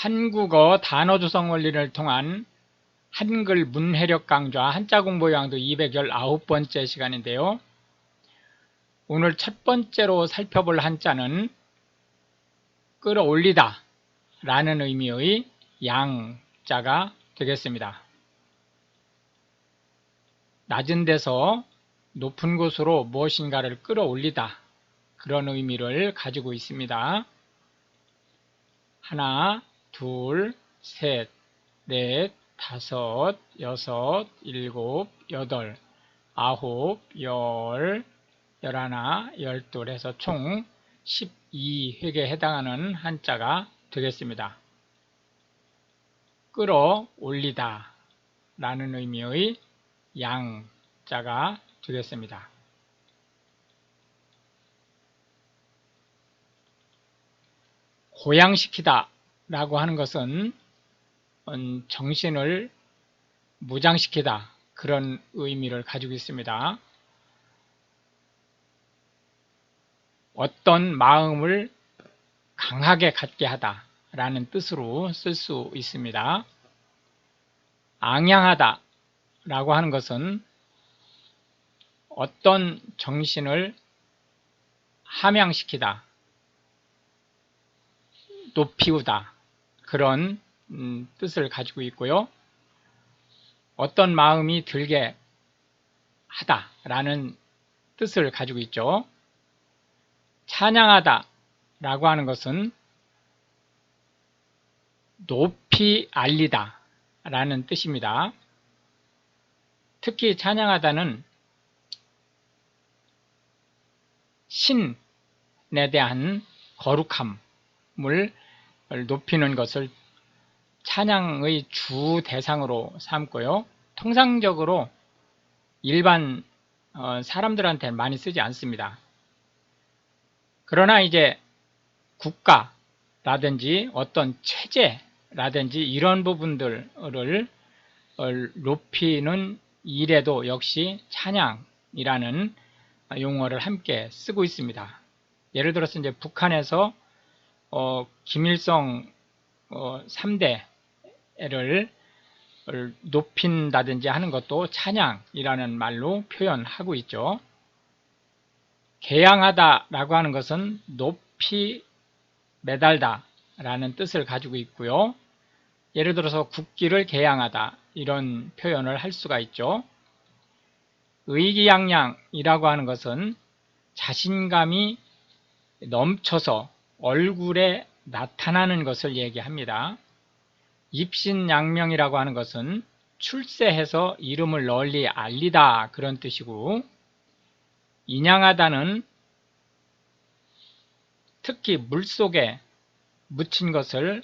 한국어 단어 조성 원리를 통한 한글 문해력 강좌 한자 공부 요양도 219번째 시간인데요. 오늘 첫 번째로 살펴볼 한자는 끌어올리다 라는 의미의 양자가 되겠습니다. 낮은 데서 높은 곳으로 무엇인가를 끌어올리다, 그런 의미를 가지고 있습니다. 하나, 둘, 셋, 넷, 다섯, 여섯, 일곱, 여덟, 아홉, 열, 열하나, 열둘 해서 총 12획에 해당하는 한자가 되겠습니다. 끌어올리다 라는 의미의 양자가 되겠습니다. 고양시키다 라고 하는 것은 정신을 무장시키다, 그런 의미를 가지고 있습니다. 어떤 마음을 강하게 갖게 하다 라는 뜻으로 쓸 수 있습니다. 앙양하다 라고 하는 것은 어떤 정신을 함양시키다, 높이우다, 그런 뜻을 가지고 있고요. 어떤 마음이 들게 하다 라는 뜻을 가지고 있죠. 찬양하다 라고 하는 것은 높이 알리다 라는 뜻입니다. 특히 찬양하다는 신에 대한 거룩함을 높이는 것을 찬양의 주 대상으로 삼고요. 통상적으로 일반 사람들한테 많이 쓰지 않습니다. 그러나 이제 국가라든지 어떤 체제라든지 이런 부분들을 높이는 일에도 역시 찬양이라는 용어를 함께 쓰고 있습니다. 예를 들어서 이제 북한에서 김일성 3대를 높인다든지 하는 것도 찬양이라는 말로 표현하고 있죠. 개양하다 라고 하는 것은 높이 매달다 라는 뜻을 가지고 있고요. 예를 들어서 국기를 개양하다, 이런 표현을 할 수가 있죠. 의기양양이라고 하는 것은 자신감이 넘쳐서 얼굴에 나타나는 것을 얘기합니다. 입신양명이라고 하는 것은 출세해서 이름을 널리 알리다, 그런 뜻이고, 인양하다는 특히 물속에 묻힌 것을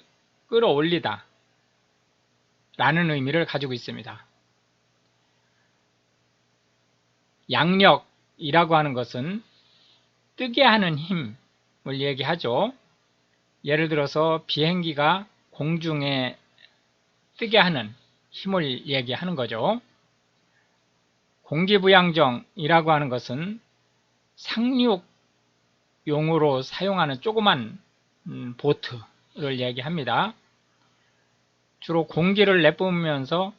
끌어올리다 라는 의미를 가지고 있습니다. 양력이라고 하는 것은 뜨게 하는 힘을 얘기하죠. 예를 들어서 비행기가 공중에 뜨게 하는 힘을 얘기하는 거죠. 공기부양정이라고 하는 것은 상륙용으로 사용하는 조그만 보트를 얘기합니다. 주로 공기를 내뿜으면서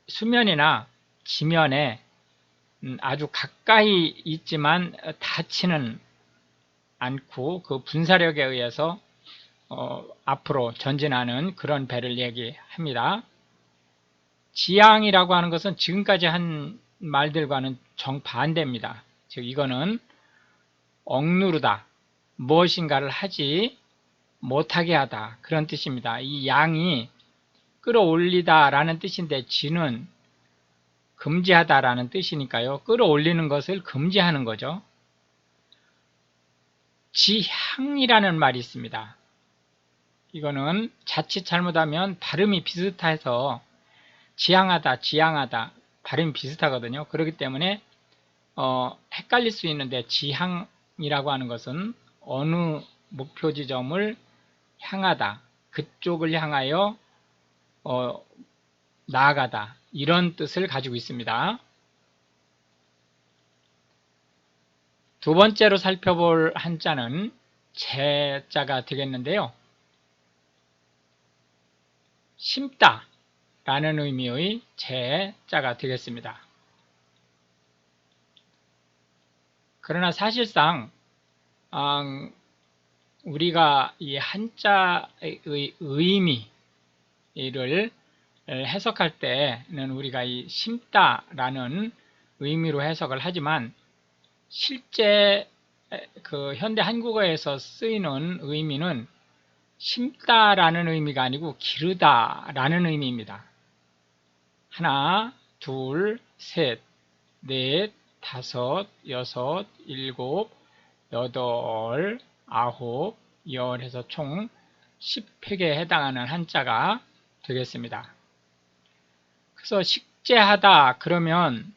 수면이나 지면에 아주 가까이 있지만 닿지는 않고 그 분사력에 의해서 앞으로 전진하는 그런 배를 얘기합니다. 지향이라고 하는 것은 지금까지 한 말들과는 정반대입니다. 즉 이거는 억누르다, 무엇인가를 하지 못하게 하다, 그런 뜻입니다. 이 양이 끌어올리다 라는 뜻인데 지는 금지하다 라는 뜻이니까요. 끌어올리는 것을 금지하는 거죠. 지향이라는 말이 있습니다. 이거는 자칫 잘못하면 발음이 비슷해서 지향하다, 지향하다 발음이 비슷하거든요. 그렇기 때문에 헷갈릴 수 있는데, 지향이라고 하는 것은 어느 목표 지점을 향하다, 그쪽을 향하여 나아가다, 이런 뜻을 가지고 있습니다. 두 번째로 살펴볼 한자는 재자가 되겠는데요. 심다 라는 의미의 제자가 되겠습니다. 그러나 사실상 우리가 이 한자의 의미를 해석할 때는 우리가 이 심다라는 의미로 해석을 하지만 실제 그 현대 한국어에서 쓰이는 의미는 심다라는 의미가 아니고 기르다라는 의미입니다. 하나, 둘, 셋, 넷, 다섯, 여섯, 일곱, 여덟, 아홉, 열 해서 총 10획에 해당하는 한자가 되겠습니다. 그래서 식재하다 그러면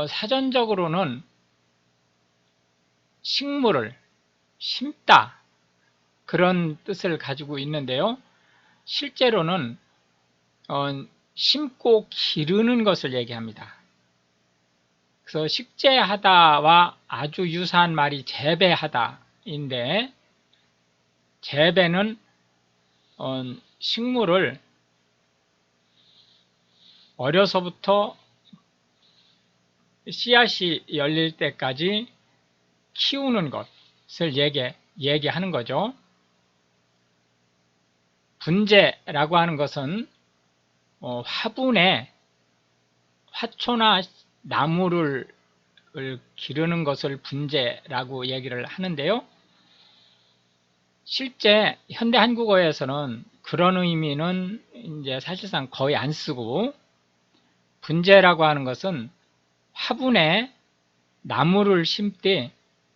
사전적으로는 식물을 심다 그런 뜻을 가지고 있는데요. 실제로는 심고 기르는 것을 얘기합니다. 그래서 식재하다와 아주 유사한 말이 재배하다인데, 재배는 식물을 어려서부터 씨앗이 열릴 때까지 키우는 것을 얘기하는 거죠. 분재라고 하는 것은 화분에 화초나 나무를 기르는 것을 분재라고 얘기를 하는데요. 실제 현대 한국어에서는 그런 의미는 이제 사실상 거의 안 쓰고, 분재라고 하는 것은 화분에 나무를 심되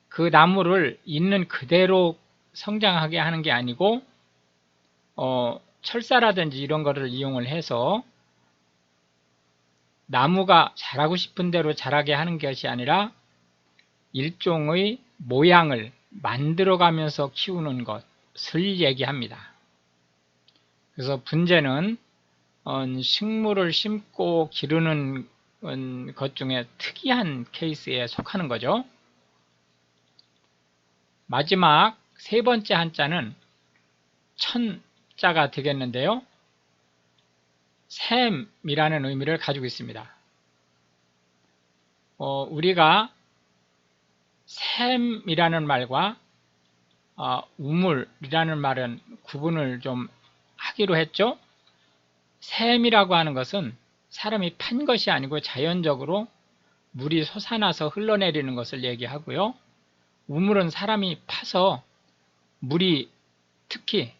그 나무를 있는 그대로 성장하게 하는 게 아니고 철사라든지 이런 거를 이용을 해서 나무가 자라고 싶은 대로 자라게 하는 것이 아니라 일종의 모양을 만들어가면서 키우는 것을 얘기합니다. 그래서 분재는 식물을 심고 기르는 것 중에 특이한 케이스에 속하는 거죠. 마지막 세 번째 한자는 천자가 되겠는데요. 샘이라는 의미를 가지고 있습니다. 우리가 샘이라는 말과 우물이라는 말은 구분을 좀 하기로 했죠. 샘이라고 하는 것은 사람이 판 것이 아니고 자연적으로 물이 솟아나서 흘러내리는 것을 얘기하고요. 우물은 사람이 파서 물이 특히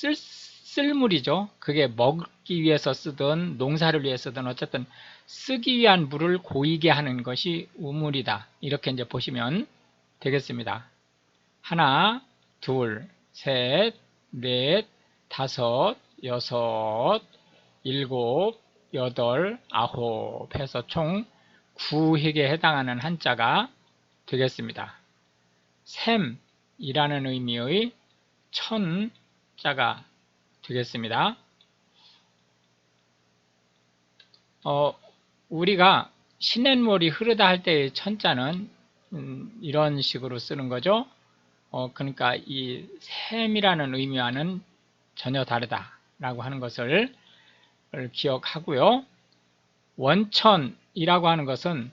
쓸물이죠. 그게 먹기 위해서 쓰든 농사를 위해서 쓰든 어쨌든 쓰기 위한 물을 고이게 하는 것이 우물이다. 이렇게 이제 보시면 되겠습니다. 하나, 둘, 셋, 넷, 다섯, 여섯, 일곱, 여덟, 아홉 해서 총 9획에 해당하는 한자가 되겠습니다. 샘이라는 의미의 천자가 되겠습니다. 우리가 시냇물이 흐르다 할 때의 천자는 이런 식으로 쓰는 거죠. 그러니까 이 샘이라는 의미와는 전혀 다르다라고 하는 것을 기억하고요. 원천이라고 하는 것은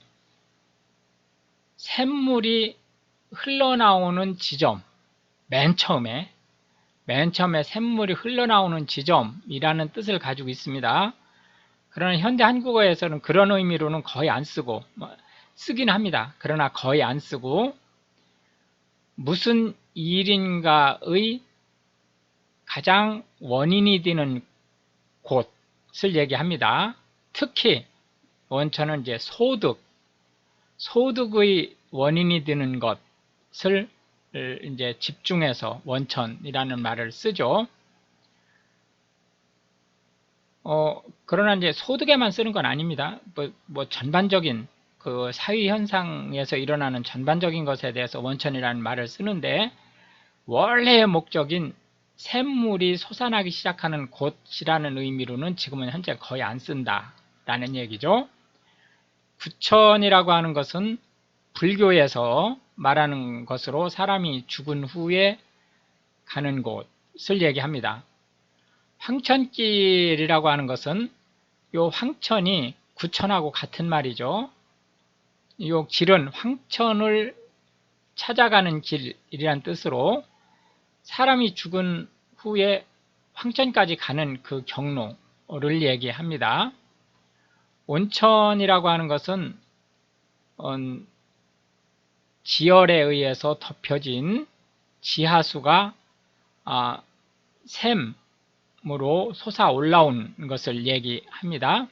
샘물이 흘러나오는 지점, 맨 처음에 샘물이 흘러나오는 지점이라는 뜻을 가지고 있습니다. 그러나 현대 한국어에서는 그런 의미로는 거의 안 쓰고, 쓰긴 합니다. 그러나 거의 안 쓰고, 무슨 일인가의 가장 원인이 되는 곳을 얘기합니다. 특히 원천은 이제 소득의 원인이 되는 것을 이제 집중해서 원천이라는 말을 쓰죠. 그러나 이제 소득에만 쓰는 건 아닙니다. 뭐 전반적인 그 사회 현상에서 일어나는 전반적인 것에 대해서 원천이라는 말을 쓰는데, 원래의 목적인 샘물이 솟아나기 시작하는 곳이라는 의미로는 지금은 현재 거의 안 쓴다라는 얘기죠. 부천이라고 하는 것은 불교에서 말하는 것으로 사람이 죽은 후에 가는 곳을 얘기합니다. 황천길이라고 하는 것은 요 황천이 구천하고 같은 말이죠. 요 길은 황천을 찾아가는 길이란 뜻으로 사람이 죽은 후에 황천까지 가는 그 경로를 얘기합니다. 온천이라고 하는 것은 지열에 의해서 덮여진 지하수가 샘으로 솟아 올라온 것을 얘기합니다.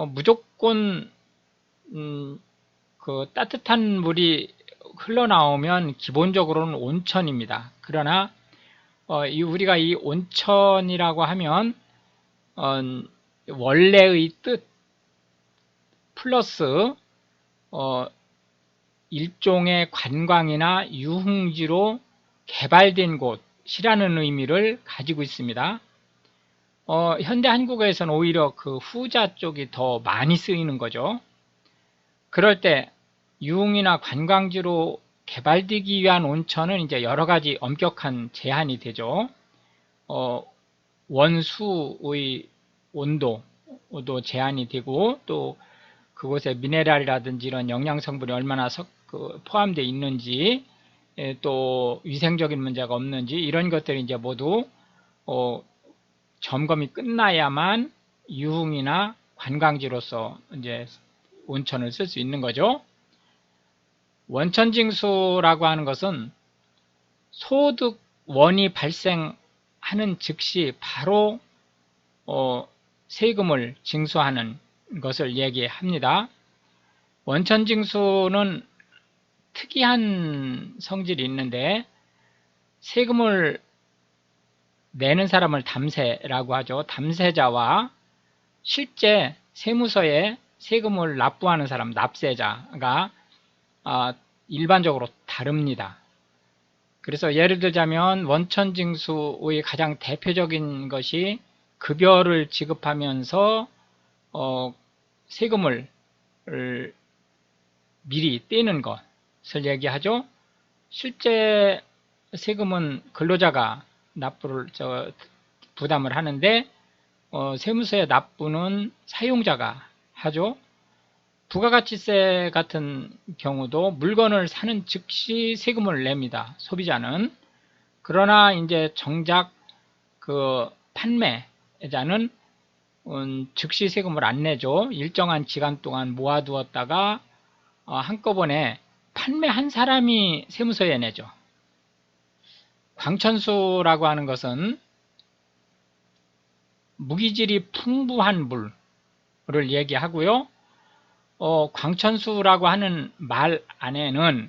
무조건 그 따뜻한 물이 흘러나오면 기본적으로는 온천입니다. 그러나 우리가 이 온천이라고 하면 원래의 뜻 플러스 일종의 관광이나 유흥지로 개발된 곳이라는 의미를 가지고 있습니다. 현대 한국어에서는 오히려 그 후자 쪽이 더 많이 쓰이는 거죠. 그럴 때 유흥이나 관광지로 개발되기 위한 온천은 이제 여러 가지 엄격한 제한이 되죠. 원수의 온도도 제한이 되고, 또 그곳에 미네랄이라든지 이런 영양 성분이 얼마나 포함되어 있는지, 또 위생적인 문제가 없는지, 이런 것들이 이제 모두 점검이 끝나야만 유흥이나 관광지로서 이제 온천을 쓸 수 있는 거죠. 원천징수라고 하는 것은 소득원이 발생하는 즉시 바로 세금을 징수하는 것을 얘기합니다. 원천징수는 특이한 성질이 있는데, 세금을 내는 사람을 담세라고 하죠. 담세자와 실제 세무서에 세금을 납부하는 사람, 납세자가 일반적으로 다릅니다. 그래서 예를 들자면 원천징수의 가장 대표적인 것이 급여를 지급하면서 세금을 미리 떼는 것을 얘기하죠. 실제 세금은 근로자가 부담을 하는데 세무서의 납부는 사용자가 하죠. 부가가치세 같은 경우도 물건을 사는 즉시 세금을 냅니다. 소비자는. 그러나 이제 정작 그 판매자는 즉시 세금을 안 내죠. 일정한 기간 동안 모아두었다가 한꺼번에 판매한 사람이 세무서에 내죠. 광천수라고 하는 것은 무기질이 풍부한 물을 얘기하고요. 광천수라고 하는 말 안에는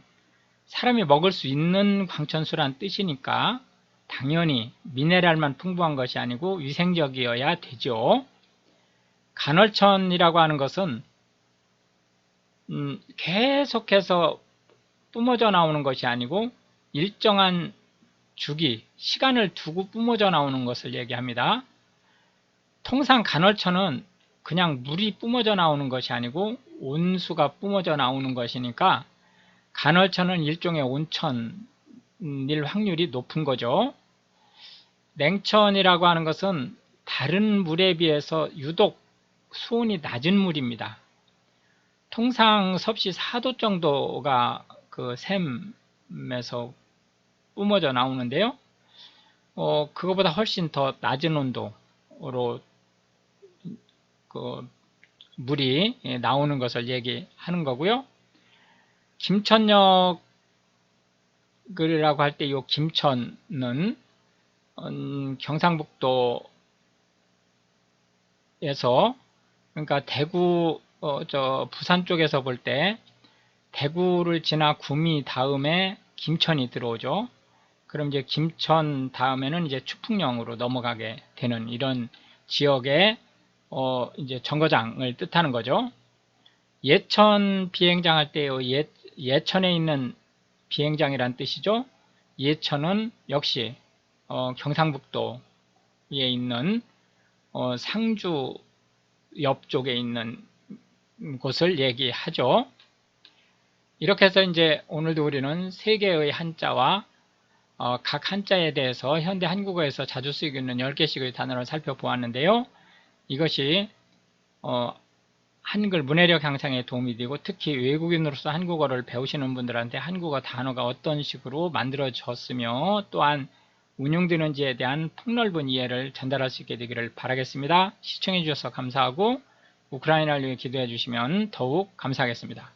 사람이 먹을 수 있는 광천수란 뜻이니까 당연히 미네랄만 풍부한 것이 아니고 위생적이어야 되죠. 간헐천이라고 하는 것은 계속해서 뿜어져 나오는 것이 아니고 일정한 주기, 시간을 두고 뿜어져 나오는 것을 얘기합니다. 통상 간헐천은 그냥 물이 뿜어져 나오는 것이 아니고 온수가 뿜어져 나오는 것이니까 간헐천은 일종의 온천일 확률이 높은 거죠. 냉천이라고 하는 것은 다른 물에 비해서 유독 수온이 낮은 물입니다. 통상 섭씨 4도 정도가 그 샘에서 뿜어져 나오는데요. 그거보다 훨씬 더 낮은 온도로 그 물이 나오는 것을 얘기하는 거고요. 김천역이라고 할 때 이 김천은 경상북도에서, 그러니까 대구 부산 쪽에서 볼 때 대구를 지나 구미 다음에 김천이 들어오죠. 그럼 이제 김천 다음에는 이제 추풍령으로 넘어가게 되는 이런 지역의 이제 정거장을 뜻하는 거죠. 예천 비행장 할 때 예천에 있는 비행장이란 뜻이죠. 예천은 역시 경상북도에 있는 상주 옆쪽에 있는 곳을 얘기하죠. 이렇게 해서 이제 오늘도 우리는 세 개의 한자와 각 한자에 대해서 현대 한국어에서 자주 쓰이고 있는 10개씩의 단어를 살펴보았는데요. 이것이 한글 문해력 향상에 도움이 되고 특히 외국인으로서 한국어를 배우시는 분들한테 한국어 단어가 어떤 식으로 만들어졌으며 또한 운용되는지에 대한 폭넓은 이해를 전달할 수 있게 되기를 바라겠습니다. 시청해 주셔서 감사하고 우크라이나를 위해 기도해 주시면 더욱 감사하겠습니다.